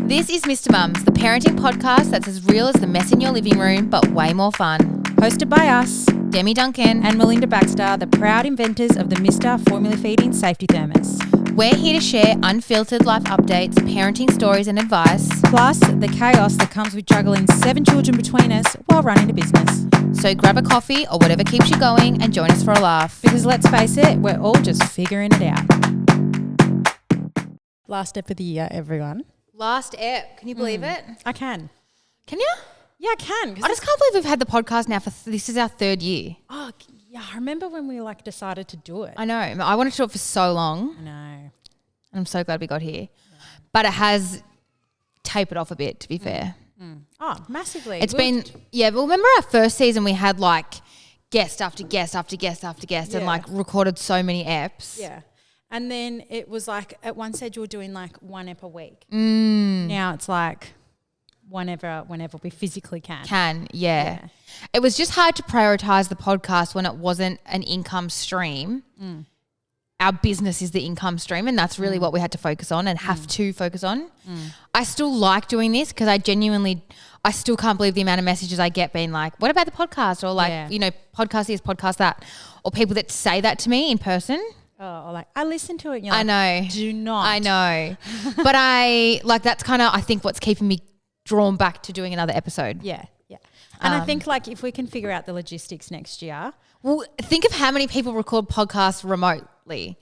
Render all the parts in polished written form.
This is Mr. Mums, the parenting podcast that's as real as the mess in your living room, but way more fun. Hosted by us, Demi Duncan and Melinda Baxter, the proud inventors of the Mr. Formula Feeding Safety Thermos. We're here to share unfiltered life updates, parenting stories and advice. Plus, the chaos that comes with juggling 7 children between us while running a business. So grab a coffee or whatever keeps you going and join us for a laugh. Because let's face it, we're all just figuring it out. Last step of the year, everyone. Last ep. Can you believe it? I can. Can you? Yeah, I can. I just can't believe we've had the podcast now for this is our 3rd year. Oh, yeah. I remember when we decided to do it. I know. I wanted to do it for so long. I know. And I'm so glad we got here. Yeah. But it has tapered off a bit, to be fair. Oh, massively. It's been, but remember our first season we had like guest after guest after guest after guest and like recorded so many eps. Yeah. And then it was like at one stage we were doing like 1 ep a week. Now it's like whenever we physically can. Yeah. It was just hard to prioritise the podcast when it wasn't an income stream. Our business is the income stream, and that's really what we had to focus on and have to focus on. I still like doing this because I still can't believe the amount of messages I get being like, what about the podcast? Or like, podcast this, podcast that. Or people that say that to me in person. Oh, like, I listened to it and you're I like, know. do not. I know. But that's kind of, I think, what's keeping me drawn back to doing another episode. Yeah. And I think like if we can figure out the logistics next year. Well, think of how many people record podcasts remotely.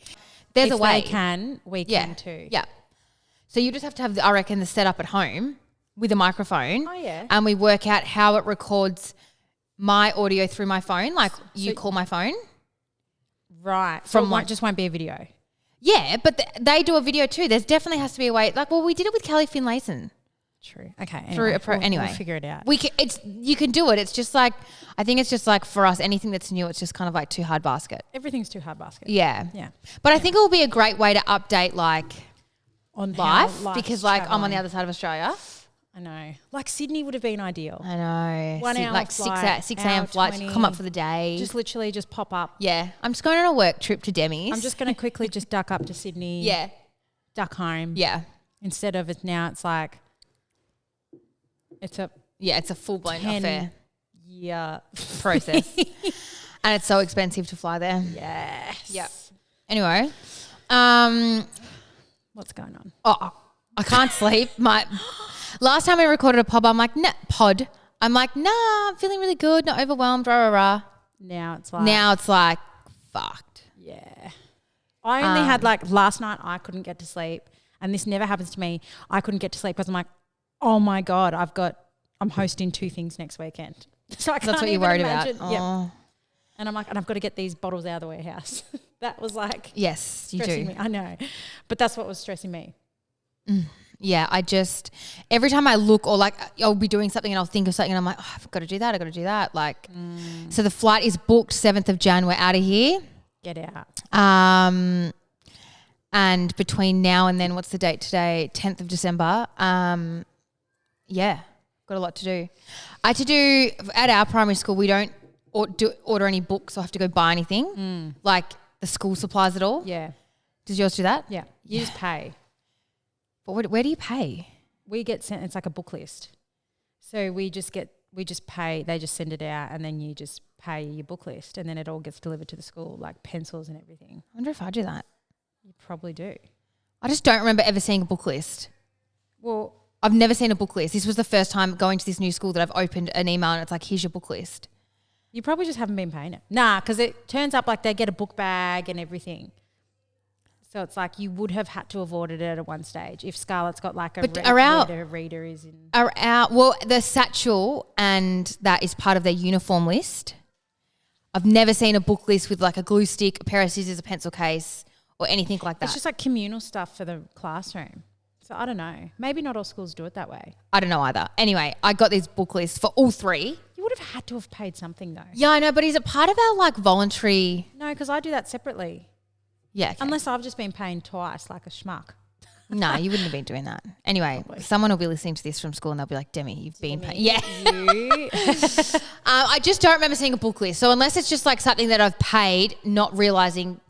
There's a way. If they can, we can too. Yeah. So you just have to have, I reckon, the setup at home with a microphone. Oh, yeah. And we work out how it records my audio through my phone. Like you call my phone. Right. From so it just won't be a video. Yeah, but they do a video too. There's definitely has to be a way. Like, well, we did it with Kelly Finlayson. True. Okay. Anyway, We'll figure it out. You can do it. It's just like, I think it's just like for us, anything that's new, it's just kind of like too hard basket. Everything's too hard basket. Yeah. Yeah. But I think it will be a great way to update like on life because like I'm on the other side of Australia. I know. Like Sydney would have been ideal. I know. 1 hour like flight, 6 a.m. flights, 20. come up for the day. Just literally just pop up. Yeah. I'm just going on a work trip to Demi's. I'm just going to quickly just duck up to Sydney. Yeah. Duck home. Yeah. Instead of it's like it's a full-blown affair. Yeah. Process. And it's so expensive to fly there. Yes. Yep. Anyway. What's going on? Oh, I can't sleep. Last time we recorded a pod, I'm like, nah, I'm feeling really good, not overwhelmed, rah, rah, rah. Now it's like fucked. Yeah. I only had like last night I couldn't get to sleep, and this never happens to me. I couldn't get to sleep because I'm like, oh my God, I'm hosting 2 things next weekend. So I can't That's what you're worried about. Oh. Yep. And I'm like, and I've got to get these bottles out of the warehouse. That was like, yes, you do. Me. I know. But that's what was stressing me. Yeah, every time I look or like I'll be doing something and I'll think of something and I'm like, oh, I've got to do that. Like, so the flight is booked 7th of Jan. We're out of here. Get out. And between now and then, what's the date today? 10th of December. Yeah, got a lot to do. I had to do, at our primary school, we don't order any books or have to go buy anything, like the school supplies at all. Yeah. Does yours do that? Yeah. You just pay. But where do you pay? We get sent, it's like a book list. So we just pay, they just send it out and then you just pay your book list and then it all gets delivered to the school, like pencils and everything. I wonder if I do that. You probably do. I just don't remember ever seeing a book list. Well, I've never seen a book list. This was the first time going to this new school that I've opened an email and it's like, here's your book list. You probably just haven't been paying it. Nah, because it turns up like they get a book bag and everything. So it's like you would have had to have ordered it at one stage if Scarlett's got like a reader is in. Well, the satchel and that is part of their uniform list. I've never seen a book list with like a glue stick, a pair of scissors, a pencil case or anything like that. It's just like communal stuff for the classroom. So I don't know. Maybe not all schools do it that way. I don't know either. Anyway, I got these book lists for all 3. You would have had to have paid something though. Yeah, I know, but is it part of our like voluntary? No, because I do that separately. Yeah. Okay. Unless I've just been paying twice like a schmuck. No, you wouldn't have been doing that. Anyway, someone will be listening to this from school and they'll be like, Demi, you've been paying. Yeah. I just don't remember seeing a book list. So unless it's just like something that I've paid, not realising,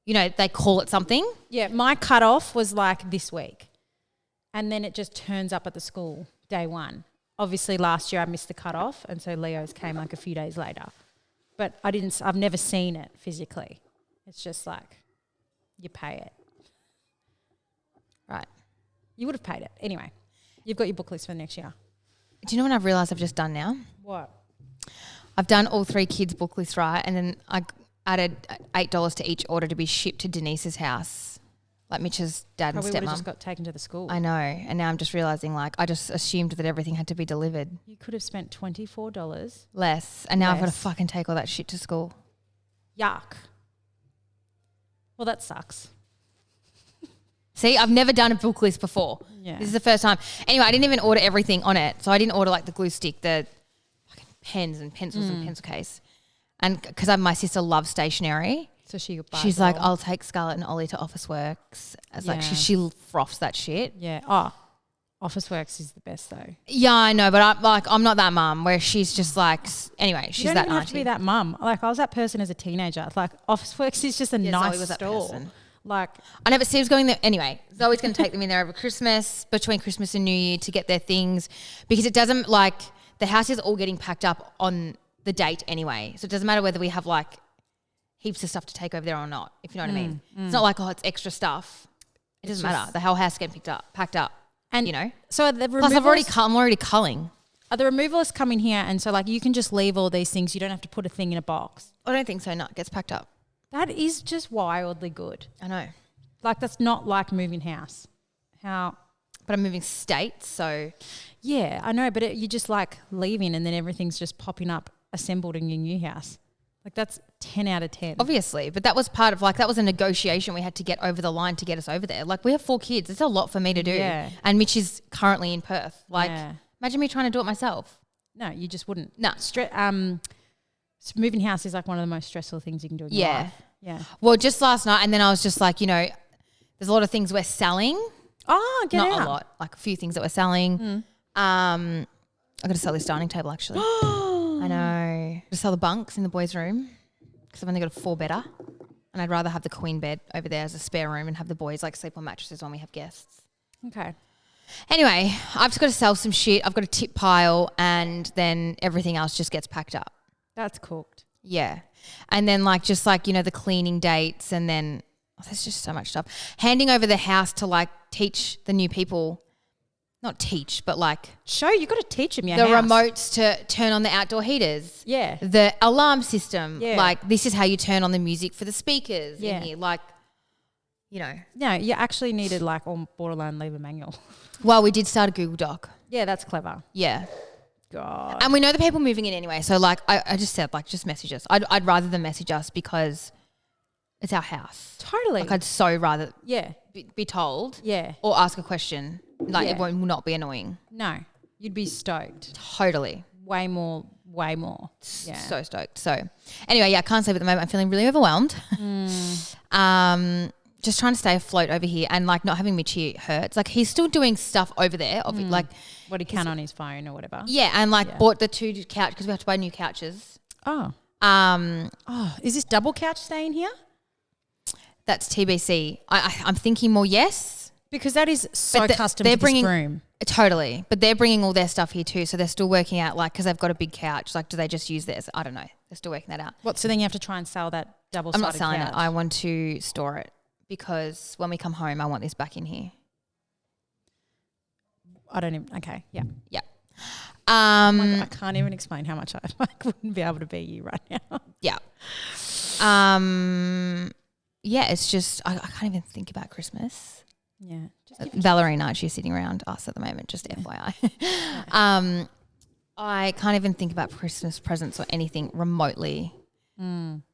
they call it something. Yeah, my cutoff was like this week. and then it just turns up at the school day one. Obviously last year I missed the cutoff, and so Leo's came like a few days later. But I've never seen it physically. It's just like you pay it. Right. You would have paid it. Anyway, you've got your book list for next year. Do you know what I've realised I've just done now? What? I've done all 3 kids' book lists, right? And then I added $8 to each order to be shipped to Denise's house, like Mitch's dad Probably and would have stepmom. just got taken to the school. I know. And now I'm just realising, like, I just assumed that everything had to be delivered. You could have spent $24. Less. And now I've got to Less. fucking take all that shit to school. Yuck. Well, that sucks. See, I've never done a book list before. Yeah. This is the first time. Anyway, I didn't even order everything on it. So I didn't order like the glue stick, the fucking pens and pencils and pencil case. And because my sister loves stationery. So she's like, I'll take Scarlett and Ollie to Officeworks. As like she froths that shit. Yeah. Oh, Officeworks is the best though. Yeah, I know, but I'm not that mum where she's just like, anyway, she's you don't that even have auntie. to be that mum. Like I was that person as a teenager. Like Officeworks is just a nice Zoe was that store. person. Like I know, but Steve's going there anyway. Zoe's going to take them in there over Christmas, between Christmas and New Year to get their things, because it doesn't like the house is all getting packed up on the date anyway. So it doesn't matter whether we have like heaps of stuff to take over there or not, if you know what I mean. It's not like, oh, it's extra stuff. It doesn't matter. The whole house is getting packed up, and you know. So the plus, I'm already culling. Are the removalists coming here, and so like you can just leave all these things. You don't have to put a thing in a box. I don't think so. No, it gets packed up. That is just wildly good. I know. Like that's not like moving house. But I'm moving states, so. Yeah, I know, but you're just like leaving and then everything's just popping up assembled in your new house. Like that's 10 out of 10. Obviously, but that was part of that was a negotiation we had to get over the line to get us over there. Like we have 4 kids. It's a lot for me to do. Yeah. And Mitch is currently in Perth. Like imagine me trying to do it myself. No, you just wouldn't. No. Moving house is like one of the most stressful things you can do in your life. Yeah. Well, just last night, and then I was just like, there's a lot of things we're selling. Oh, Not a lot, like a few things that we're selling. I got to sell this dining table actually. I know. To sell the bunks in the boys' room because I've only got a 4-bedder, and I'd rather have the queen bed over there as a spare room and have the boys like sleep on mattresses when we have guests. Okay. Anyway, I've just got to sell some shit. I've got a tip pile, and then everything else just gets packed up. That's cooked. Yeah. And then the cleaning dates, and then there's just so much stuff. Handing over the house to like teach the new people, not teach, but like show, you got to teach them your the house. remotes to turn on the outdoor heaters. Yeah. The alarm system. Yeah. Like this is how you turn on the music for the speakers Yeah. in here. Like, No, you actually needed like borderline leave a manual. Well, we did start a Google Doc. Yeah, that's clever. Yeah. God. And we know the people moving in anyway. So like I just said, like just message us. I'd rather them message us because it's our house. Totally. Like I'd so rather Yeah. be told. Yeah. Or ask a question. Like Yeah. it will not be annoying. No, you'd be stoked. Totally. Way more. Yeah. So stoked. So anyway, I can't sleep at the moment. I'm feeling really overwhelmed. Just trying to stay afloat over here, and like not having Mitchie hurts. Like he's still doing stuff over there. Like what he can on his phone or whatever. yeah, and like bought the 2 couch because we have to buy new couches. Oh. Is this double couch staying here? That's TBC. I'm thinking more yes. Because that is so But custom they're to bringing- this room. Totally. But they're bringing all their stuff here too. So they're still working out because they've got a big couch. Like do they just use theirs? I don't know. They're still working that out. What? So then you have to try and sell that double. I'm not selling it. I want to store it because when we come home, I want this back in here. I don't even. Okay. Yeah. Yeah. Oh my God, I can't even explain how much I wouldn't be able to be you right now. Yeah. Yeah, it's just I can't even think about Christmas. Yeah. Valerie and I, she's sitting around us at the moment, just FYI. I can't even think about Christmas presents or anything remotely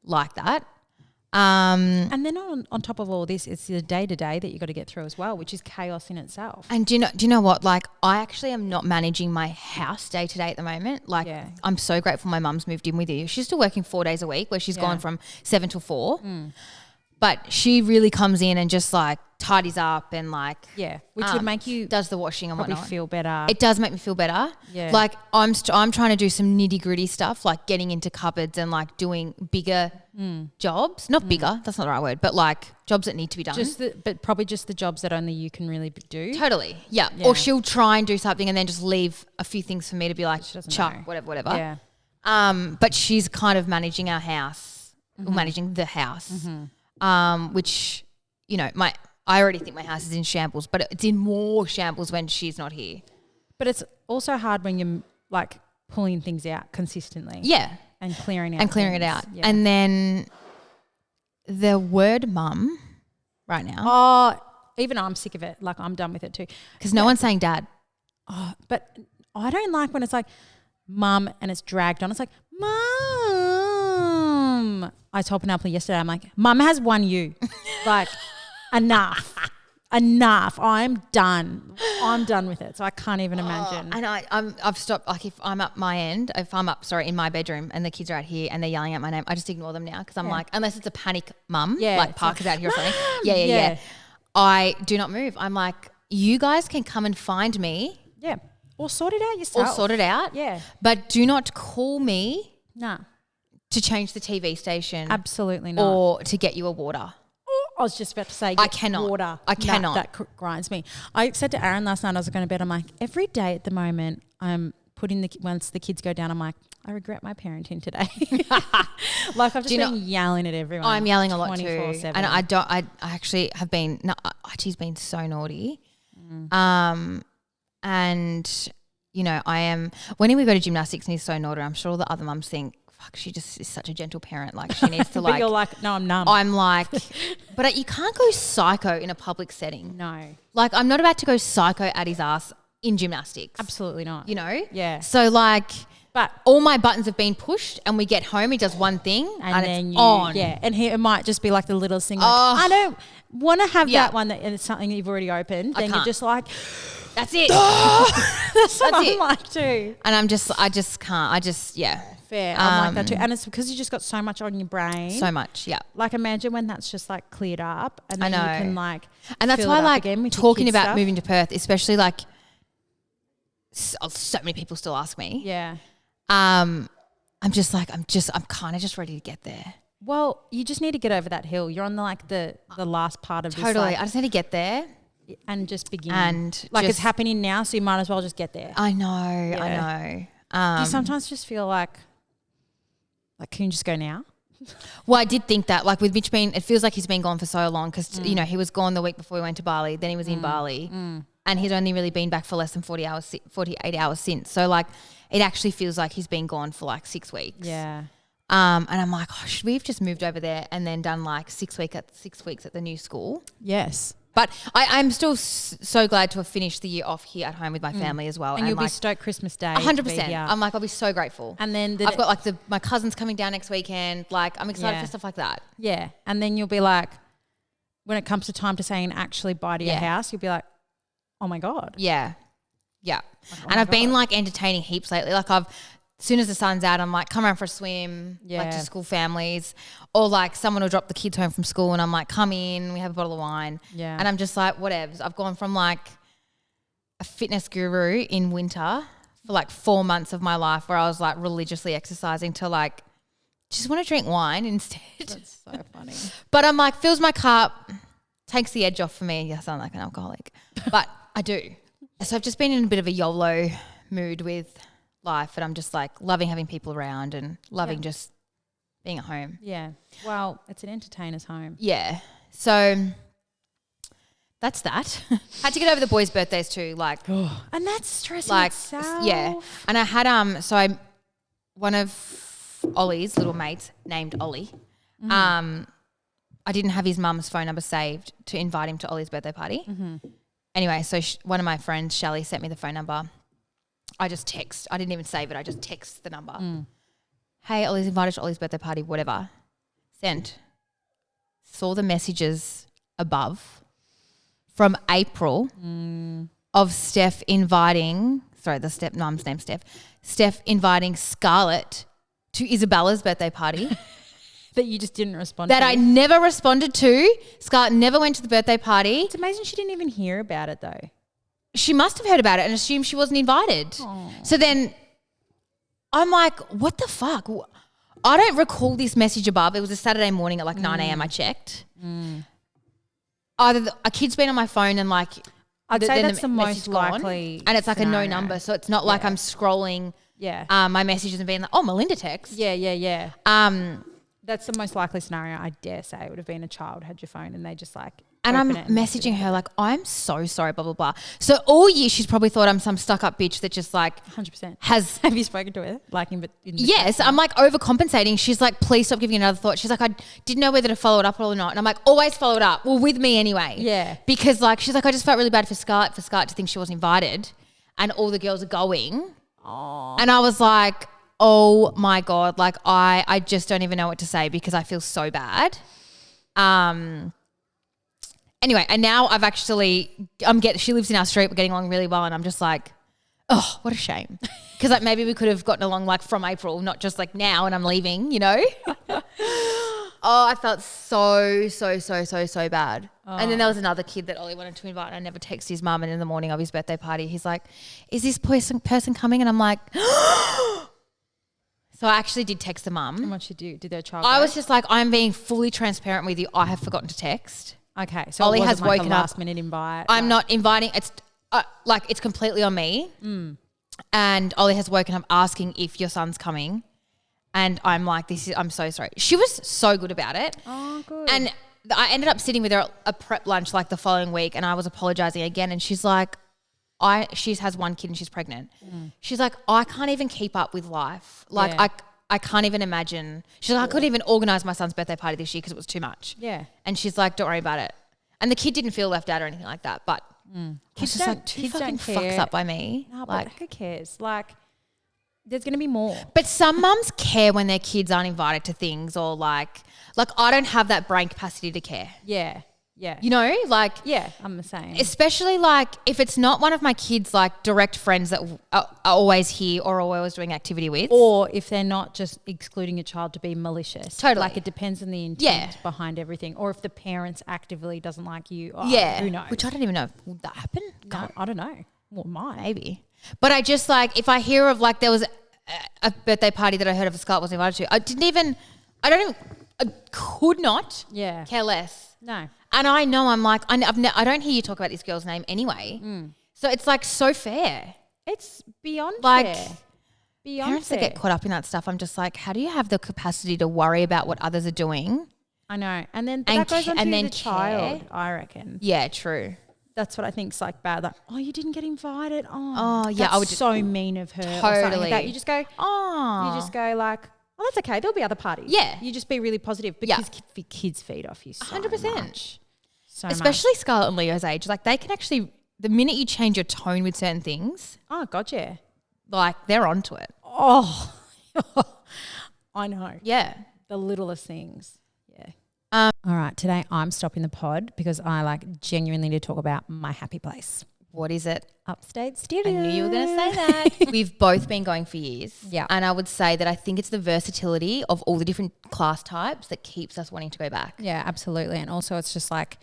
like that. And then on top of all this, it's the day-to-day that you got to get through as well, which is chaos in itself. And do you know what? Like I actually am not managing my house day to day at the moment. Like I'm so grateful my mum's moved in with you. She's still working 4 days a week where she's gone from 7 till 4. But she really comes in and just like tidies up and like which would make you does the washing and probably whatnot. feel better. It does make me feel better. Yeah. Like I'm trying to do some nitty gritty stuff, like getting into cupboards and like doing bigger jobs. Not bigger, that's not the right word, but like jobs that need to be done. But probably just the jobs that only you can really do. Totally. Yeah. Or she'll try and do something and then just leave a few things for me to be like, chuck, know. whatever. Yeah. But she's kind of managing our house, managing the house, which, you know, I already think my house is in shambles, but it's in more shambles when she's not here. But it's also hard when you're like pulling things out consistently. Yeah. And clearing it out. Yeah. And then the word mum right now. Oh, even I'm sick of it. Like I'm done with it too. Because no one's saying dad. Oh, but I don't like when it's like mum and it's dragged on. It's like, mum. I told Penelope yesterday, I'm like, mum has one U. Like, enough. I'm done with it. So I can't even imagine. And I've stopped. Like if I'm up in my bedroom and the kids are out here and they're yelling at my name, I just ignore them now because I'm like, unless it's a panic mum, like Parker's out here or something. Yeah. I do not move. I'm like, you guys can come and find me. Yeah. Or sort it out yourself. Yeah. But do not call me. Nah. To change the TV station. Absolutely not. Or to get you a water. I was just about to say, I cannot. Water. I cannot. That grinds me. I said to Aaron last night, I was going to bed, I'm like, every day at the moment, I'm putting once the kids go down, I'm like, I regret my parenting today. Like I've just been yelling at everyone. I'm yelling a lot too. 24/7. And I actually have been, Archie's been so naughty. And, you know, when we go to gymnastics and he's so naughty, I'm sure all the other mums think, fuck, she just is such a gentle parent. Like she needs to But you're like, no, I'm numb. I'm like, but you can't go psycho in a public setting. No. Like I'm not about to go psycho at his ass in gymnastics. Absolutely not. You know? Yeah. So like, but all my buttons have been pushed and we get home, he does one thing and then it's on. Yeah. And it might just be like the little thing like, I don't want to have that one and it's something you've already opened. Then you're just like, that's it. That's what I'm like too. And I just can't. Fair. I'm like that too. And it's because you just got so much on your brain. So much, yeah. Like imagine when that's just like cleared up and then you can like and that's why like talking about stuff. Moving to Perth, especially like so many people still ask me. Yeah. I'm kind of just ready to get there. Well, you just need to get over that hill. You're on the last part of this. Totally. I just need to get there. And just begin. And like it's happening now, so you might as well just get there. I know. You sometimes just feel like can you just go now? Well, I did think that, like with Mitch it feels like he's been gone for so long because, you know, he was gone the week before we went to Bali, then he was in Bali and he's only really been back for less than 48 hours since. So like it actually feels like he's been gone for like 6 weeks. Yeah. And I'm like, should we have just moved over there and then done like 6 weeks at the new school? Yes. But I'm still so glad to have finished the year off here at home with my family as well. And you'll be stoked Christmas Day. 100%. I'm like, I'll be so grateful. And then I've got like my cousins coming down next weekend. Like I'm excited for stuff like that. Yeah. And then you'll be like, when it comes to time to saying actually buy to your house, you'll be like, oh my God. Yeah. Yeah. Like, and I've been like entertaining heaps lately. Like as soon as the sun's out, I'm like, come around for a swim, like to school families. Or like someone will drop the kids home from school and I'm like, come in, we have a bottle of wine. Yeah. And I'm just like, whatever. I've gone from like a fitness guru in winter for like 4 months of my life where I was like religiously exercising to like, just want to drink wine instead. That's so funny. But I'm like, fills my cup, takes the edge off for me. I sound like an alcoholic, but I do. So I've just been in a bit of a YOLO mood with life and I'm just like loving having people around and loving just being at home. Yeah. Well, it's an entertainer's home. Yeah. So that's that. Had to get over the boys' birthdays too. Like, and that's stressing itself. Yeah. And I had one of Ollie's little mates named Ollie. I didn't have his mum's phone number saved to invite him to Ollie's birthday party. Anyway, so one of my friends, Shelley, sent me the phone number. I just text. I didn't even save it. I just text the number. Hey, Ollie's invited to Ollie's birthday party, whatever. Sent. Saw the messages above from April of Steph inviting, mum's name's Steph. Steph inviting Scarlett to Isabella's birthday party. that you just didn't respond that to. I never responded to. Scarlett never went to the birthday party. It's amazing she didn't even hear about it though. She must have heard about it and assumed she wasn't invited. Aww. So then I'm like, what the fuck? I don't recall this message above. It was a Saturday morning at like 9 a.m. I checked. Either a kid's been on my phone and like I'd say that's the most likely and it's like scenario. a no number. So it's not like I'm scrolling my messages and being like, oh, Melinda text. Yeah. That's the most likely scenario, I dare say. It would have been a child had your phone and they just like and I'm messaging her like, I'm so sorry, blah, blah, blah. So all year she's probably thought I'm some stuck-up bitch that just like 100% has... Have you spoken to her? Like yes, I'm like overcompensating. She's like, please stop giving another thought. She's like, I didn't know whether to follow it up or not. And I'm like, always follow it up. Well, with me anyway. Yeah. Because like, she's like, I just felt really bad for Scarlett to think she was invited and all the girls are going. Aww. And I was like, oh my God, like I just don't even know what to say because I feel so bad. Anyway, and now I've actually, she lives in our street, we're getting along really well and I'm just like, oh, what a shame. Because like maybe we could have gotten along like from April, not just like now and I'm leaving, you know? Oh, I felt so bad. Oh. And then there was another kid that Ollie wanted to invite and I never texted his mum and in the morning of his birthday party, he's like, is this person coming? And I'm like, so I actually did text the mum. And what you do? Did their child I was just like, I'm being fully transparent with you. I have forgotten to text. Okay, so Ollie it has like woken a up. last minute invite. I'm not inviting. It's like it's completely on me. And Ollie has woken up asking if your son's coming, and I'm like, I'm so sorry. She was so good about it. Oh, good. And I ended up sitting with her at a prep lunch like the following week, and I was apologizing again, and she's like, she has one kid and she's pregnant. She's like, I can't even keep up with life. Like I can't even imagine. She's like, I couldn't even organise my son's birthday party this year because it was too much. Yeah. And she's like, don't worry about it. And the kid didn't feel left out or anything like that. But kids just don't, like, kids fucking don't care. fucks up by me. No, like, but who cares? Like, there's going to be more. But some mums care when their kids aren't invited to things or like I don't have that brain capacity to care. Yeah. You know, like. Yeah, I'm the same. Especially like if it's not one of my kids' like direct friends that are always here or always doing activity with. Or if they're not just excluding a child to be malicious. Totally. Like it depends on the intent behind everything. Or if the parents actively doesn't like you. Oh, who knows? Which I don't even know. Would that happen? No, I don't know. Well, might. Maybe. But I just like, if I hear of like there was a birthday party that I heard of a Scarlett was invited to, I could not care less. No. And I know I'm like, I don't hear you talk about this girl's name anyway. So it's like so fair. It's beyond like, fair. Beyond parents fair. that get caught up in that stuff, I'm just like, how do you have the capacity to worry about what others are doing? I know. And then that goes on to the child, I reckon. Yeah, true. That's what I think's like bad. Like, oh, you didn't get invited. Oh yeah. That's so mean of her. Totally. Like that. You just go, you just go like, oh, that's okay. There'll be other parties. Yeah. You just be really positive because kids feed off you so 100%. much. So especially Scarlett and Leo's age. Like they can actually, the minute you change your tone with certain things. Oh, gotcha. Like they're onto it. Oh, I know. Yeah. The littlest things. Yeah. All right. Today I'm stopping the pod because I like genuinely need to talk about my happy place. What is it? Upstate Studio. I knew you were going to say that. We've both been going for years. Yeah. And I would say that I think it's the versatility of all the different class types that keeps us wanting to go back. Yeah, absolutely. And also it's just like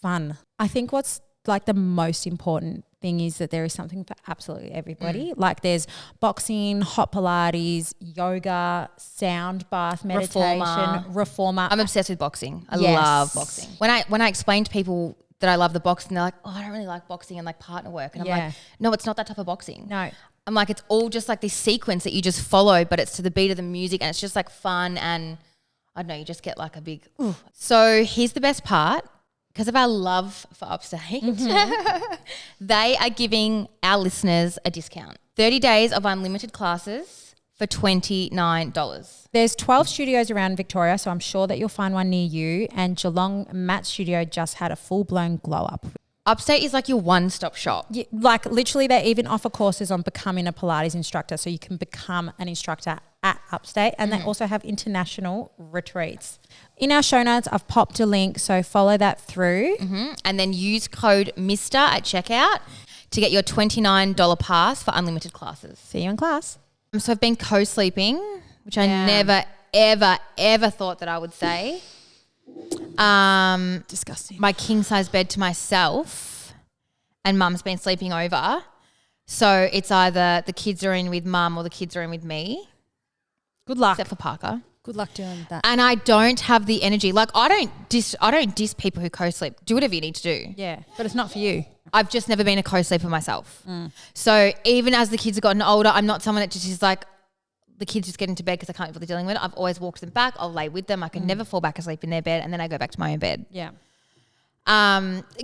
fun. I think what's like the most important thing is that there is something for absolutely everybody. Like there's boxing, hot Pilates, yoga, sound bath, meditation, reformer. I'm obsessed with boxing. I love boxing. When I explain to people that I love the boxing, they're like, oh, I don't really like boxing and like partner work. And I'm like, no, it's not that type of boxing. No. I'm like, it's all just like this sequence that you just follow, but it's to the beat of the music and it's just like fun and I don't know, you just get like a big, ooh. So here's the best part. Because of our love for Upstate, they are giving our listeners a discount. 30 days of unlimited classes for $29. There's 12 studios around Victoria, so I'm sure that you'll find one near you. And Geelong Matt's studio just had a full-blown glow-up. Upstate is like your one-stop shop. Yeah, like literally they even offer courses on becoming a Pilates instructor, so you can become an instructor at Upstate, and they also have international retreats. In our show notes, I've popped a link, so follow that through. And then use code MR at checkout to get your $29 pass for unlimited classes. See you in class. So I've been co-sleeping, which I never ever thought that I would say. Disgusting. My king size bed to myself, and mum's been sleeping over. So it's either the kids are in with mum or the kids are in with me. Good luck. Except for Parker. Good luck doing that. And I don't have the energy. Like I don't diss people who co-sleep. Do whatever you need to do. Yeah, but it's not for you. I've just never been a co-sleeper myself. So even as the kids have gotten older, I'm not someone that just is like, the kids just get into bed because I can't be bothered dealing with it. I've always walked them back. I'll lay with them. I can never fall back asleep in their bed, and then I go back to my own bed. Yeah.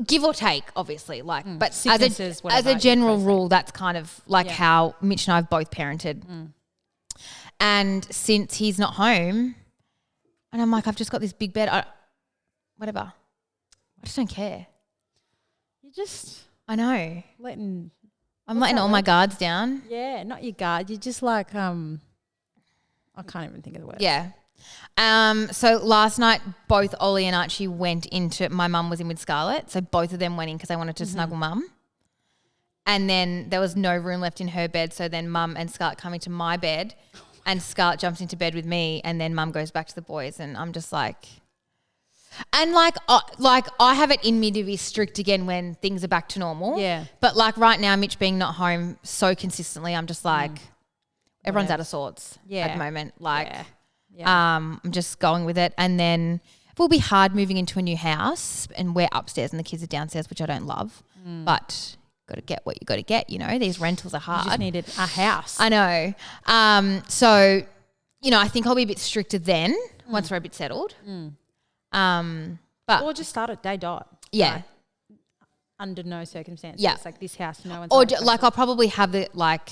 Give or take, obviously. Like, but sicknesses, as a general rule, that's kind of like how Mitch and I have both parented. And since he's not home, and I'm like, I've just got this big bed. Whatever. I just don't care. You just I know. I'm letting all my guards down. Yeah, not your guard. You're just like I can't even think of the word. Yeah. So last night, both Ollie and Archie went into, my mum was in with Scarlett. So both of them went in because they wanted to snuggle mum. And then there was no room left in her bed. So then mum and Scarlett come into my bed and Scarlett jumps into bed with me. And then mum goes back to the boys. And I'm just like, and like I have it in me to be strict again when things are back to normal. Yeah. But like right now, Mitch being not home so consistently, I'm just like, everyone's out of sorts at the moment. Like, I'm just going with it. And then it will be hard moving into a new house, and we're upstairs and the kids are downstairs, which I don't love. But got to get what you got to get, you know. These rentals are hard. You just needed a house. I know. So, you know, I think I'll be a bit stricter then once we're a bit settled. But or just start at day dot. Yeah. Like, under no circumstances. Yeah. It's like this house, no one's. Or like I'll probably have the like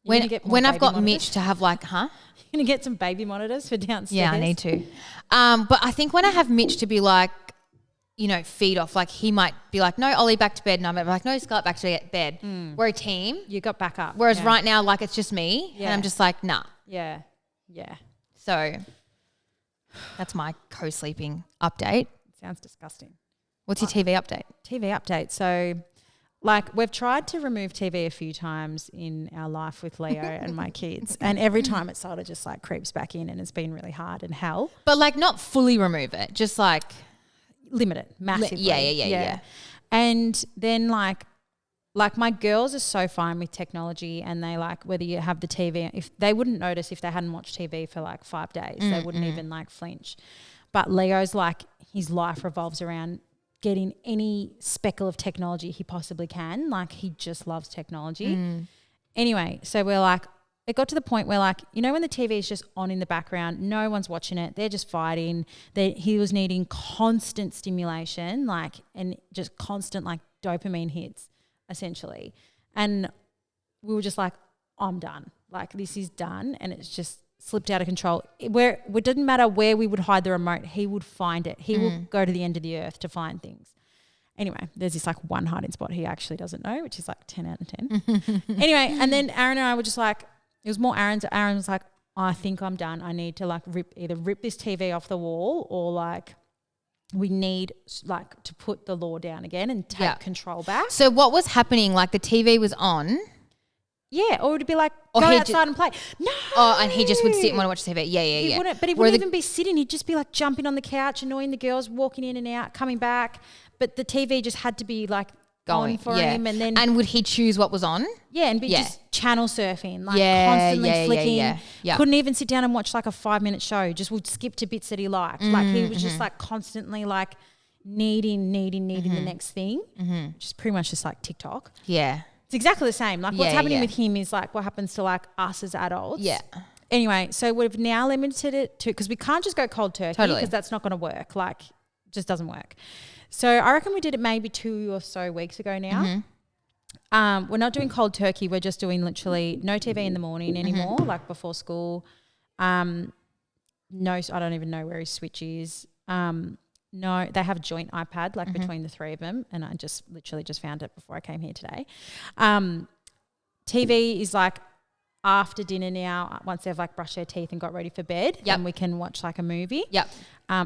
when I've got monitors? Mitch to have like, You're going to get some baby monitors for downstairs? Yeah, I need to. But I think when I have Mitch to be like, you know, feed off, like he might be like, no, Ollie, back to bed. And I'm like, no, Scarlett, back to bed. We're a team. You got back up. Whereas right now, like it's just me. And I'm just like, nah. Yeah. Yeah. So that's my co-sleeping update. Sounds disgusting. What's your TV update? TV update. So like we've tried to remove TV a few times in our life with Leo and my kids, and every time it sort of just like creeps back in, and it's been really hard and hell. But like not fully remove it, just like limit it massively. Yeah. And then like my girls are so fine with technology, and they like whether you have the TV, if they wouldn't notice if they hadn't watched TV for like 5 days, they wouldn't even like flinch. But Leo's like his life revolves around getting any speckle of technology he possibly can. Like he just loves technology. Anyway, so we're like, it got to the point where like, you know, when the TV is just on in the background, no one's watching it, they're just fighting. He was needing constant stimulation, like, and just constant like dopamine hits essentially. And we were just like, I'm done. Like this is done. And it's just slipped out of control. It didn't matter where we would hide the remote, he would find it. He would go to the end of the earth to find things. Anyway, there's this like one hiding spot he actually doesn't know, which is like 10 out of 10. Anyway, and then Aaron and I were just like, it was more Aaron's. Aaron was like, I think I'm done. I need to like either rip this TV off the wall, or like we need like to put the law down again and take control back. So what was happening? Like the TV was on. Yeah, or it would be like, go outside and play. No. Oh, and he just would sit and want to watch TV. Yeah. He wouldn't, but he wouldn't even be sitting. He'd just be like jumping on the couch, annoying the girls, walking in and out, coming back. But the TV just had to be like going on for him. And would he choose what was on? Yeah, and be just channel surfing, like constantly flicking. Yeah. Couldn't even sit down and watch like a 5-minute show. Just would skip to bits that he liked. Like he was just like constantly like needing the next thing, which is pretty much just like TikTok. Yeah. It's exactly the same. Like what's happening with him is like what happens to like us as adults. Yeah. Anyway, so we've now limited it to, because we can't just go cold turkey because that's not going to work. Like it just doesn't work. So I reckon we did it maybe 2 or so weeks ago now. We're not doing cold turkey. We're just doing literally no TV in the morning anymore, like before school. No, I don't even know where his switch is. No, they have a joint iPad like between the three of them, and I just literally just found it before I came here today. TV is like after dinner now, once they've like brushed their teeth and got ready for bed, and we can watch like a movie.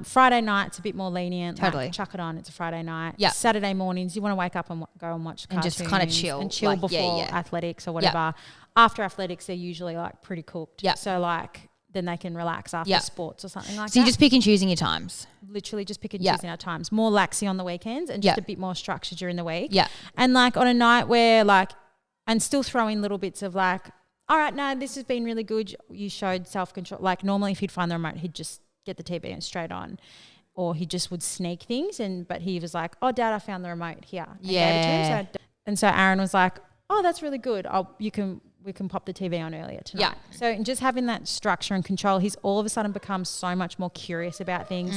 Friday night's a bit more lenient. Totally. Like, chuck it on, it's a Friday night. Saturday mornings, you want to wake up and go and watch cartoons. And just kind of chill. And chill like, before athletics or whatever. After athletics, they're usually like pretty cooked. So like then they can relax after sports or something like that. So you just pick and choosing your times. Literally just pick and choosing our times. More laxy on the weekends and just a bit more structure during the week. Yeah. And like on a night where like, and still throw in little bits of like, all right, no, this has been really good. You showed self-control. Like normally if he'd find the remote, he'd just get the TV and straight on. Or he just would sneak things. But he was like, oh, Dad, I found the remote here. And gave it to him. And so Aaron was like, oh, that's really good. We can pop the TV on earlier tonight. Yeah. So just having that structure and control, he's all of a sudden become so much more curious about things,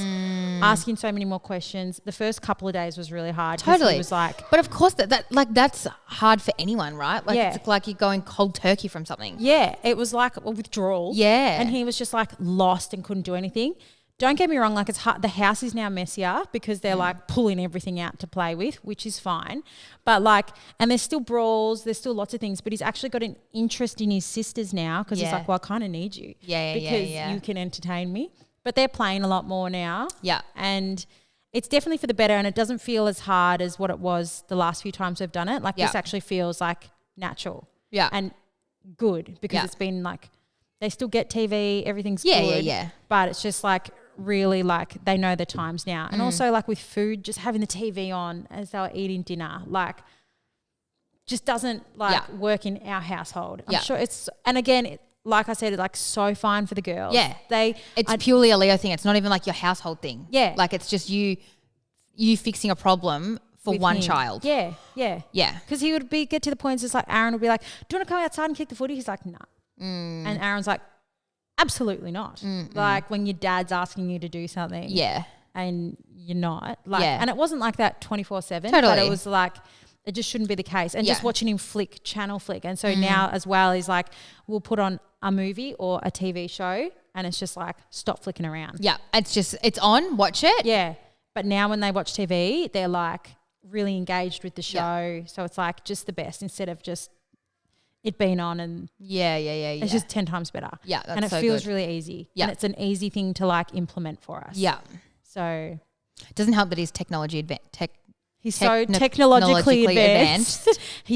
asking so many more questions. The first couple of days was really hard. Totally. He was like, but of course that's hard for anyone, right? Like it's like you're going cold turkey from something. Yeah. It was like a withdrawal. Yeah. And he was just like lost and couldn't do anything. Don't get me wrong, like it's hard. The house is now messier because they're like pulling everything out to play with, which is fine. But like, and there's still brawls, there's still lots of things, but he's actually got an interest in his sisters now because he's like, well, I kind of need you. Because you can entertain me. But they're playing a lot more now. Yeah. And it's definitely for the better, and it doesn't feel as hard as what it was the last few times we've done it. Like this actually feels like natural. Yeah. And good because it's been like, they still get TV, everything's good. Yeah. But it's just like, really like they know the times now. And also like with food, just having the TV on as they were eating dinner, like just doesn't like work in our household. I'm sure it's, and again, like I said, it's like so fine for the girls. Yeah. It's purely a Leo thing. It's not even like your household thing. Yeah. Like it's just you fixing a problem for with one child. Yeah. Yeah. Yeah. Because he would get to the point, it's just like Aaron would be like, do you want to come outside and kick the footy? He's like, nah. And Aaron's like, absolutely not. Like when your dad's asking you to do something. Yeah. And you're not. Like, and it wasn't like that 24/7. Totally. But it was like, it just shouldn't be the case. And just watching him channel flick. And so now as well, he's like, we'll put on a movie or a TV show and it's just like, stop flicking around. Yeah. It's on, watch it. Yeah. But now when they watch TV, they're like really engaged with the show. Yeah. So it's like just the best instead of just it being on and it's just 10 times better. Yeah, that's and it feels really easy. Yeah, and it's an easy thing to like implement for us. Yeah. So it doesn't help that he's technologically advanced. He's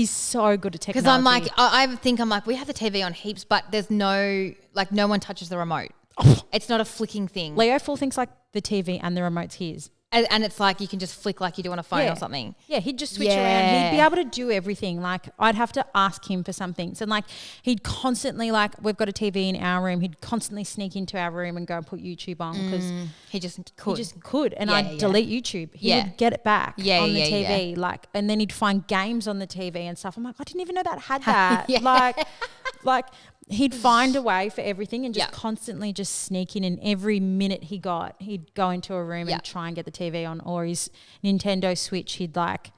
so good at technology. Because I'm like, I think we have the TV on heaps, but there's no one touches the remote. It's not a flicking thing. Leo full thinks like the TV and the remote's his. And it's like you can just flick like you do on a phone or something. Yeah, he'd just switch around. He'd be able to do everything. Like I'd have to ask him for some things. And like he'd constantly like we've got a TV in our room. He'd constantly sneak into our room and go and put YouTube on because he just could. And I'd delete YouTube. He would get it back on the TV. Yeah. Like, and then he'd find games on the TV and stuff. I'm like, I didn't even know that had that. Like he'd find a way for everything and just constantly just sneak in. And every minute he got, he'd go into a room and try and get the TV on, or his Nintendo Switch. He'd like,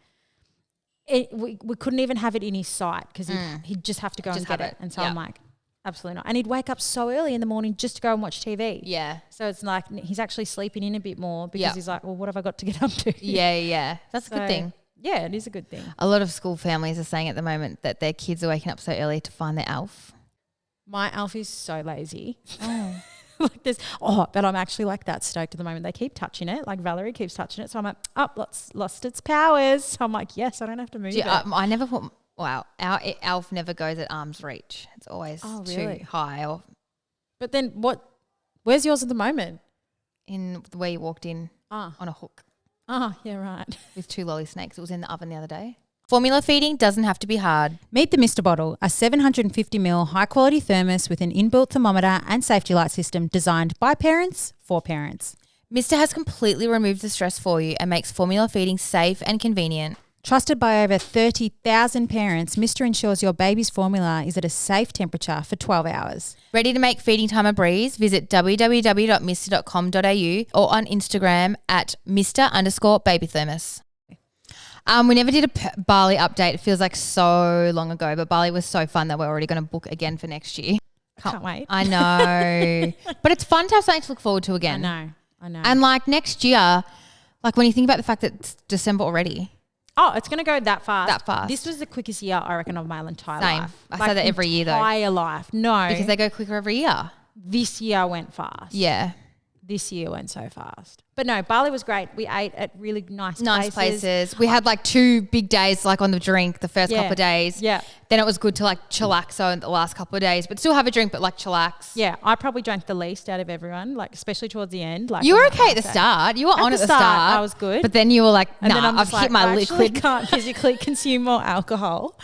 we couldn't even have it in his sight because he'd just have to go and get it. And so I'm like, absolutely not. And he'd wake up so early in the morning just to go and watch TV. Yeah. So it's like he's actually sleeping in a bit more because he's like, well, what have I got to get up to? Yeah. That's a good thing. Yeah, it is a good thing. A lot of school families are saying at the moment that their kids are waking up so early to find their ALF. My ALF is so lazy. Oh. But I'm actually like that stoked at the moment. They keep touching it. Like Valerie keeps touching it. So I'm like, lost its powers. So I'm like, yes, I don't have to move it. I never put, our ALF never goes at arm's reach. It's always too high. But then where's yours at the moment? In where you walked in on a hook. Oh, yeah, right. With 2 lolly snakes. It was in the oven the other day. Formula feeding doesn't have to be hard. Meet the Mr. Bottle, a 750ml high-quality thermos with an inbuilt thermometer and safety light system designed by parents for parents. Mr. has completely removed the stress for you and makes formula feeding safe and convenient. Trusted by over 30,000 parents, Mr. ensures your baby's formula is at a safe temperature for 12 hours. Ready to make feeding time a breeze? Visit www.mr.com.au or on Instagram at Mr_babythermos. We never did a Bali update. It feels like so long ago, but Bali was so fun that we're already going to book again for next year. Can't wait. I know. But it's fun to have something to look forward to again. I know. And like next year, like when you think about the fact that it's December already. Oh, it's going to go that fast. This was the quickest year, I reckon, of my entire life. I say that every year though. Entire life. No. Because they go quicker every year. This year went fast. Yeah. this year went so fast. But no, Bali was great. We ate at really nice places. We had like 2 big days like on the drink the first couple of days. Yeah. Then it was good to like chillax on the last couple of days, but still have a drink, but like chillax. Yeah. I probably drank the least out of everyone, like especially towards the end. Like you were okay at the start. You were on at the start. I was good. But then you were like, nah, I've hit my liquid. I can't physically consume more alcohol.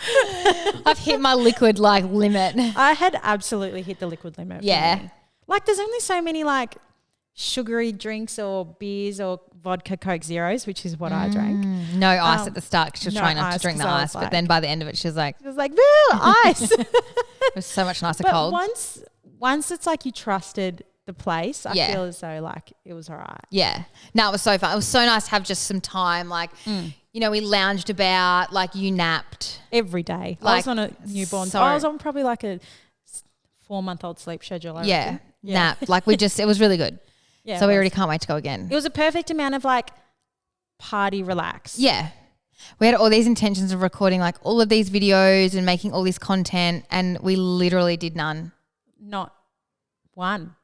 I've hit my liquid like limit. I had absolutely hit the liquid limit. Yeah. Like there's only so many like sugary drinks or beers or vodka Coke Zeros, which is what I drank. No ice at the start because she was trying not to drink the ice, but then by the end of it she was like, ice. It was so much nicer cold. Once it's like you trusted the place, I feel as though like it was all right. Yeah. No, it was so fun. It was so nice to have just some time. Like, you know, we lounged about, like you napped. Every day. Like, I was on a newborn. I was on probably like a 4-month-old sleep schedule. I reckon. Nap. Like it was really good. Yeah, so we already can't wait to go again. It was a perfect amount of like party relax. Yeah. We had all these intentions of recording like all of these videos and making all this content, and we literally did none. Not one.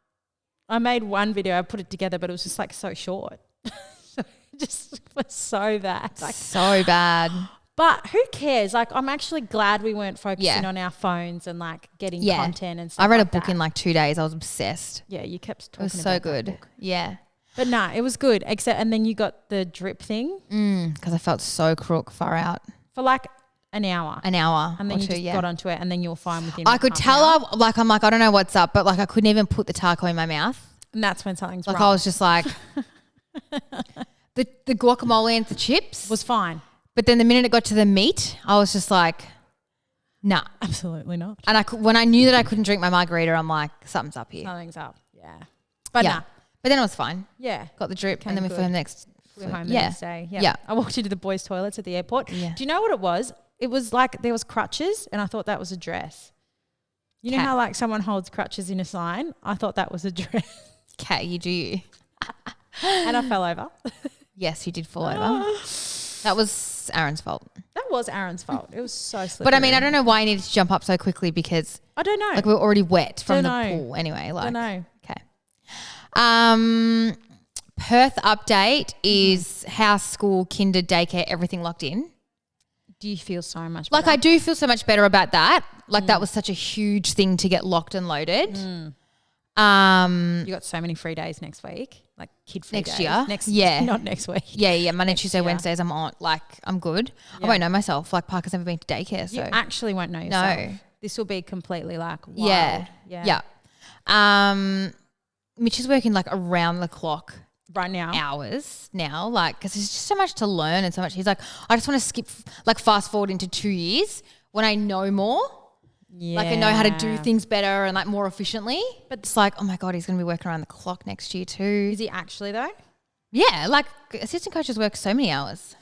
I made one video. I put it together, but it was just like so short. It just was so bad. Like, so bad. But who cares? Like, I'm actually glad we weren't focusing on our phones and like getting content and stuff. I read like a book in like 2 days. I was obsessed. Yeah, you kept talking about it. It was so good. Yeah. But nah, it was good. And then you got the drip thing. Because I felt so crook, far out. For like an hour. And then you just got onto it and then you were fine within I could tell I'm like, I don't know what's up, but like I couldn't even put the taco in my mouth. And that's when something's wrong. Like I was just like, the guacamole and the chips. Was fine. But then the minute it got to the meat, I was just like, nah. Absolutely not. And when I knew that I couldn't drink my margarita, I'm like, something's up here. Something's up, yeah. But nah. But then it was fine. Yeah. Got the drip and then we flew home the next day. Yeah. I walked into the boys' toilets at the airport. Yeah. Do you know what it was? It was like there was crutches and I thought that was a dress. You know how like someone holds crutches in a sign? I thought that was a dress. Cat, you do you. And I fell over. Yes, you did fall over. That was Aaron's fault. That was Aaron's fault. It was so slippery. But I mean, I don't know why you needed to jump up so quickly because I don't know. Like we were already wet from the pool anyway. Like, I don't know. Okay. Perth update is house, school, kinder, daycare, everything locked in. Do you feel so much better? Like I do feel so much better about that. Like that was such a huge thing to get locked and loaded. You got so many free days next week, like kid-free next days. year. Not next week. Yeah. Monday, Tuesday, Wednesdays, I'm on. Like I'm good. Yeah. I won't know myself. Like Parker's never been to daycare, so you actually won't know yourself. No, this will be completely like wild. Yeah. Mitch is working like around the clock. Right now. Hours now, like, because there's just so much to learn and so much. He's like, I just want to skip, like, fast forward into 2 years when I know more. Yeah. Like, I know how to do things better and, like, more efficiently. But it's like, oh, my God, he's going to be working around the clock next year too. Is he actually, though? Yeah. Like, assistant coaches work so many hours.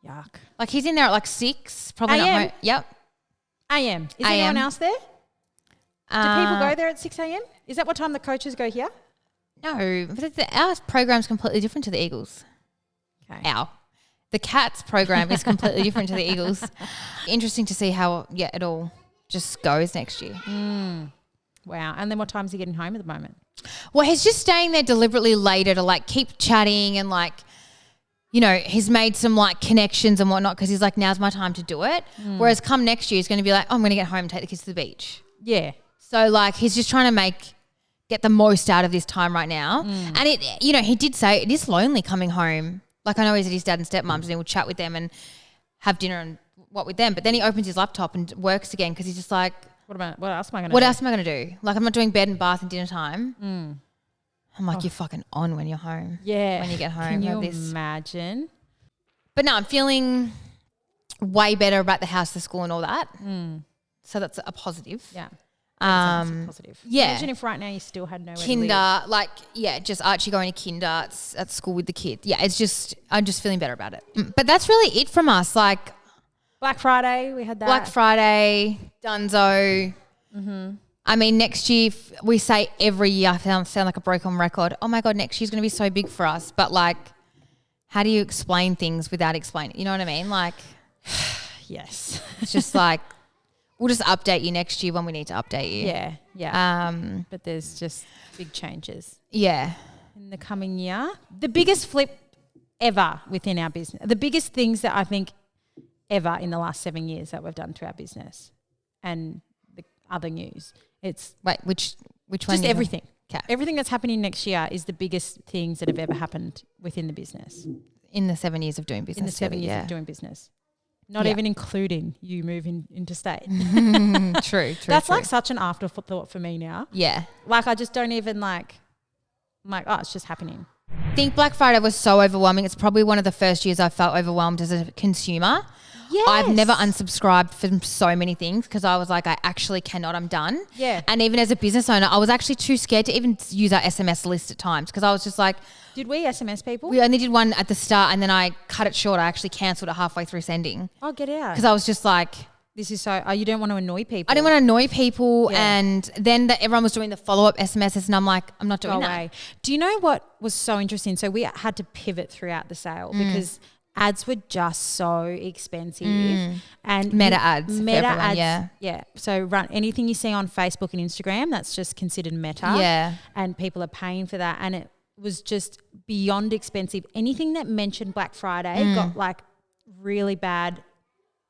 Yuck. Like, he's in there at, like, 6, probably AM. not home. Yep. AM. Is anyone else there? Do people go there at 6 a.m.? Is that what time the coaches go here? No, but our program's completely different to the Eagles. Okay. The Cats program is completely different to the Eagles. Interesting to see how it all just goes next year. Wow. And then what time is he getting home at the moment? Well, he's just staying there deliberately later to like keep chatting and like, you know, he's made some like connections and whatnot because he's like, now's my time to do it. Whereas come next year, he's going to be like, oh, I'm going to get home and take the kids to the beach. Yeah. So like he's just trying to get the most out of this time right now. And it, you know, he did say it is lonely coming home. Like I know he's at his dad and stepmom's and he will chat with them and have dinner and what with them. But then he opens his laptop and works again because he's just like, what else am I going to do? What else am I going to do? Like I'm not doing bed and bath and dinner time. I'm like, you're fucking on when you're home. Yeah. When you get home. Can you imagine? But no, I'm feeling way better about the house, the school and all that. So that's a positive. Yeah. Positive. Yeah. Imagine if right now you still had nowhere kinder, to live. like, just Archie going to kinder at school with the kids. Yeah, it's just, I'm just feeling better about it. But that's really it from us. Like, Black Friday, we had that. Black Friday, Dunzo. I mean, next year, we say every year, I sound like a broken record. Oh my God, next year's going to be so big for us. But like, how do you explain things without explaining? You know what I mean? Like, yes. It's just like, we'll just update you next year when we need to update you. Yeah. But there's just big changes. Yeah. in the coming year? The biggest flip ever within our business. The biggest things that I think ever in the last 7 years that we've done to our business and the other news. It's which one? Just everything. Okay. Everything that's happening next year is the biggest things that have ever happened within the business. In the 7 years of doing business. In the 7 years of doing business. Not even including you moving interstate. True. That's like such an afterthought for me now. Yeah. Like I just don't even I'm like, oh, it's just happening. I think Black Friday was so overwhelming. It's probably one of the first years I felt overwhelmed as a consumer. Yes. I've never unsubscribed from so many things because I was like, I actually cannot, I'm done. Yeah. And even as a business owner, I was actually too scared to even use our SMS list at times because I was just like. Did we SMS people? We only did one at the start and then I cut it short. I actually cancelled it halfway through sending. Oh, get out. Because I was just like. This is so, you don't want to annoy people. I didn't want to annoy people and then everyone was doing the follow-up SMSs and I'm like, I'm not doing that. Do you know what was so interesting? So we had to pivot throughout the sale because ads were just so expensive. And Meta ads. Yeah. So run anything you see on Facebook and Instagram, that's just considered meta. Yeah. And people are paying for that. And it was just beyond expensive. Anything that mentioned Black Friday got like really bad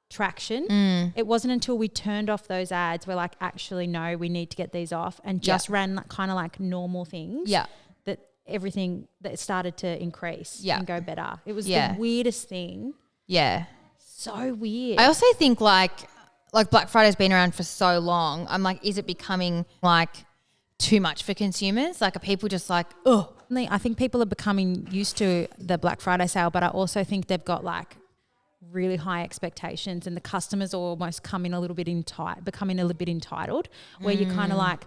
traction. It wasn't until we turned off those ads we're like, actually no, we need to get these off and just ran kind of like normal things. Yeah. That everything that started to increase and go better. It was the weirdest thing. Yeah. So weird. I also think like Black Friday's been around for so long. I'm like, is it becoming like too much for consumers? Like are people just like, oh. I think people are becoming used to the Black Friday sale, but I also think they've got like really high expectations and the customers are almost becoming a little bit entitled where you're kind of like,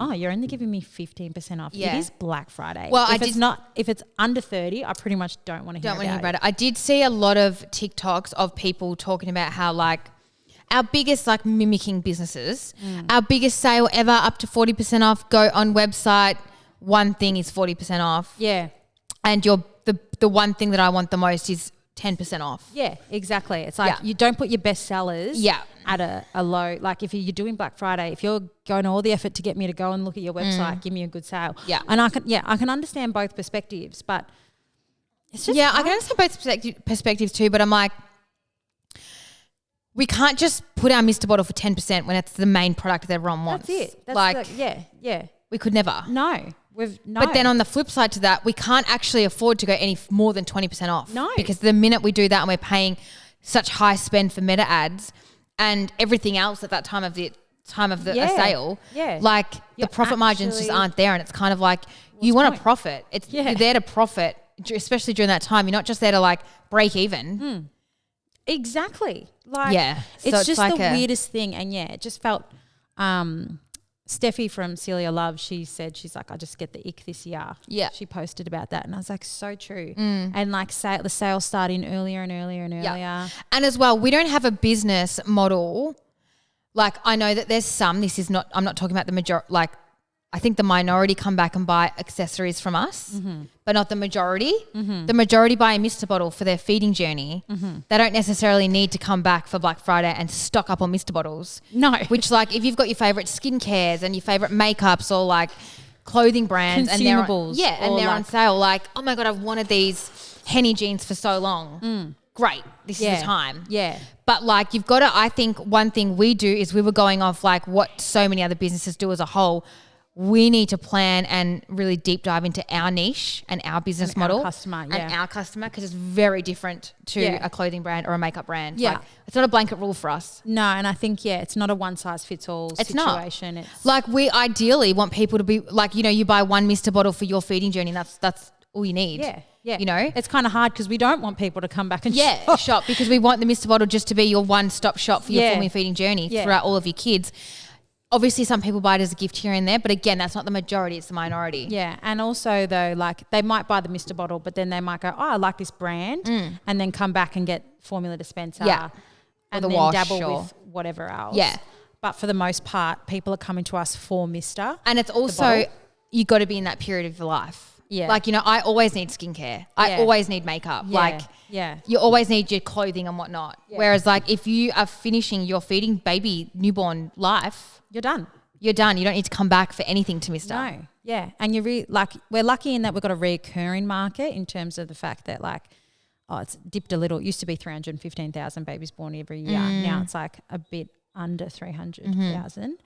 oh, you're only giving me 15% off. Yeah. It is Black Friday. Well, if it's under 30, I pretty much don't want to hear about it. I did see a lot of TikToks of people talking about how like our biggest like mimicking businesses, our biggest sale ever up to 40% off, go on website, one thing is 40% off. Yeah. And the one thing that I want the most is 10% off. Yeah, exactly. It's like you don't put your best sellers at a low. Like if you're doing Black Friday, if you're going all the effort to get me to go and look at your website, give me a good sale. Yeah. And I can understand both perspectives, but it's just I can understand both perspectives too, but I'm like, we can't just put our Mr. Bottle for 10% when it's the main product that everyone wants. That's it. That's yeah. We could never. No. But then on the flip side to that, we can't actually afford to go any more than 20% off. No. Because the minute we do that and we're paying such high spend for meta ads and everything else at that time of the a sale, like the profit margins just aren't there and it's kind of like you want to profit. You're there to profit, especially during that time. You're not just there to like break even. Exactly. Like it's just like the weirdest thing and it just felt Steffi from Celia Love, she said, she's like, I just get the ick this year. Yeah. She posted about that and I was like, so true. And like the sales starting earlier and earlier and earlier. Yeah. And as well, we don't have a business model. Like I know that there's some, I'm not talking about the majority, like I think the minority come back and buy accessories from us, but not the majority. The majority buy a Mr. Bottle for their feeding journey. They don't necessarily need to come back for Black Friday and stock up on Mr. Bottles. No. Which like if you've got your favourite skincares and your favourite makeups or like clothing brands consumables and they're on sale, like, oh my God, I've wanted these Henny jeans for so long. Great. This is the time. Yeah. But like you've got to, I think one thing we do is we were going off like what so many other businesses do as a whole. We need to plan and really deep dive into our niche and our business model. And our customer, because it's very different to a clothing brand or a makeup brand. Yeah. Like, it's not a blanket rule for us. No, and I think, it's not a one size fits all situation. It's like we ideally want people to be like, you buy one Mr. Bottle for your feeding journey and that's all you need. Yeah. It's kind of hard because we don't want people to come back and shop because we want the Mr. Bottle just to be your one-stop shop for your forming feeding journey throughout all of your kids. Obviously, some people buy it as a gift here and there, but again, that's not the majority, it's the minority. Yeah, and also though, like they might buy the Mr. Bottle, but then they might go, oh, I like this brand, and then come back and get formula dispenser and the then wash dabble with whatever else. Yeah. But for the most part, people are coming to us for Mr. And it's also, you got to be in that period of your life. Yeah. Like, I always need skincare. I always need makeup. You always need your clothing and whatnot. Yeah. Whereas like if you are finishing your feeding baby newborn life, you're done. You're done. You don't need to come back for anything to Mr. No. Yeah. And you're we're lucky in that we've got a recurring market in terms of the fact that like, it's dipped a little. It used to be 315,000 babies born every year. Now it's like a bit under 300,000.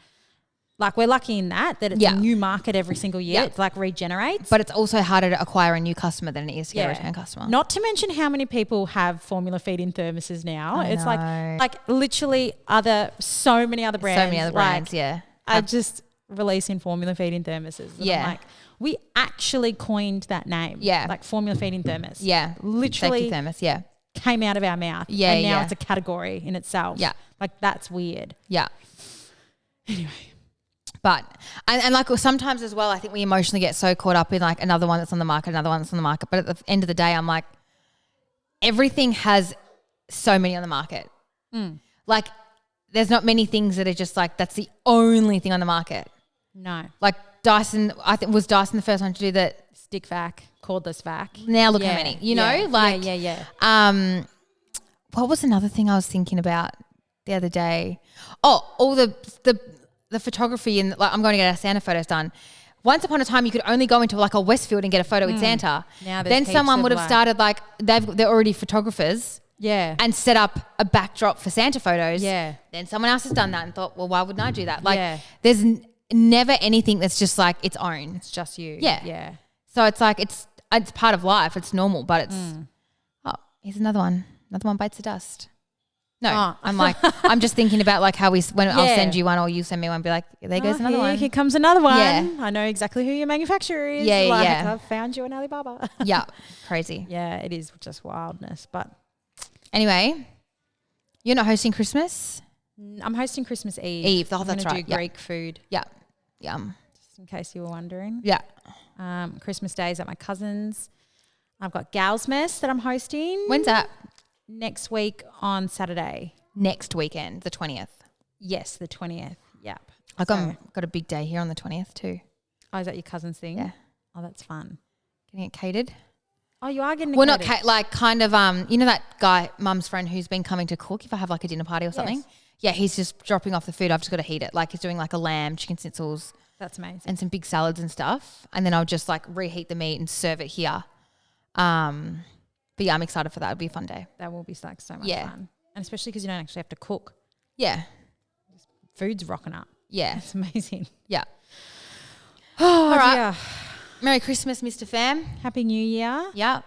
Like we're lucky in that it's a new market every single year. It like regenerates. But it's also harder to acquire a new customer than it is to get a return customer. Not to mention how many people have formula feeding thermoses now. It's like literally so many other brands. So many other brands, are just releasing formula feeding thermoses. I'm like, we actually coined that name. Yeah. Like formula feeding thermos. Yeah. Literally. Safety thermos, came out of our mouth. Yeah. And now it's a category in itself. Yeah. Like that's weird. Yeah. Anyway. But, and like sometimes as well, I think we emotionally get so caught up in like another one that's on the market. But at the end of the day, I'm like, everything has so many on the market. Like there's not many things that are just like, that's the only thing on the market. No. Like Dyson, I think was Dyson the first one to do the stick vac, cordless vac. Now look how many, you know, like, what was another thing I was thinking about the other day? Oh, all the photography and like I'm going to get our Santa photos done. Once upon a time, you could only go into like a Westfield and get a photo with Santa. Now then someone would have started like they're already photographers. Yeah. And set up a backdrop for Santa photos. Yeah. Then someone else has done that and thought, well, why wouldn't I do that? Like there's never anything that's just like its own. It's just you. Yeah. Yeah. So it's like it's part of life. It's normal, but it's here's another one. Another one bites the dust. No, I'm like, I'm just thinking about like how I'll send you one or you send me one and be like, there goes another one. Here comes another one. Yeah. I know exactly who your manufacturer is. Yeah, I've found you on Alibaba. Yeah, crazy. Yeah, it is just wildness. But anyway, you're not hosting Christmas? I'm hosting Christmas Eve. Oh, that's right. Do Greek food. Yeah. Yum. Just in case you were wondering. Yeah. Christmas Day is at my cousin's. I've got Gal's Mess that I'm hosting. When's that? Next week on Saturday. Next weekend, the 20th. Yes, the 20th. Yep. I've got a big day here on the 20th too. Oh, is that your cousin's thing? Yeah. Oh, that's fun. Getting it catered. Oh, you are getting it catered? Well, not like kind of you know that guy, Mum's friend who's been coming to cook if I have like a dinner party or something? Yes. Yeah, he's just dropping off the food. I've just got to heat it. Like he's doing like a lamb, chicken schnitzels. That's amazing. And some big salads and stuff. And then I'll just like reheat the meat and serve it here. But yeah, I'm excited for that. It'll be a fun day. That will be like so much fun. And especially because you don't actually have to cook. Yeah. Food's rocking up. Yeah. It's amazing. Yeah. All right. Yeah. Merry Christmas, Mr. Fam. Happy New Year. Yeah.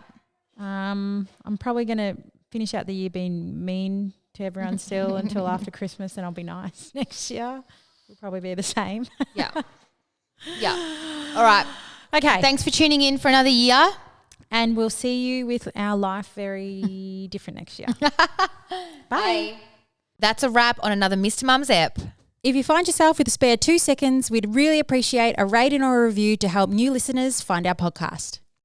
I'm probably going to finish out the year being mean to everyone still until after Christmas, and I'll be nice next year. We'll probably be the same. Yeah. Yeah. All right. Okay. Thanks for tuning in for another year. And we'll see you with our life very different next year. Bye. That's a wrap on another Mr. Mum's app. If you find yourself with a spare 2 seconds, we'd really appreciate a rating or a review to help new listeners find our podcast.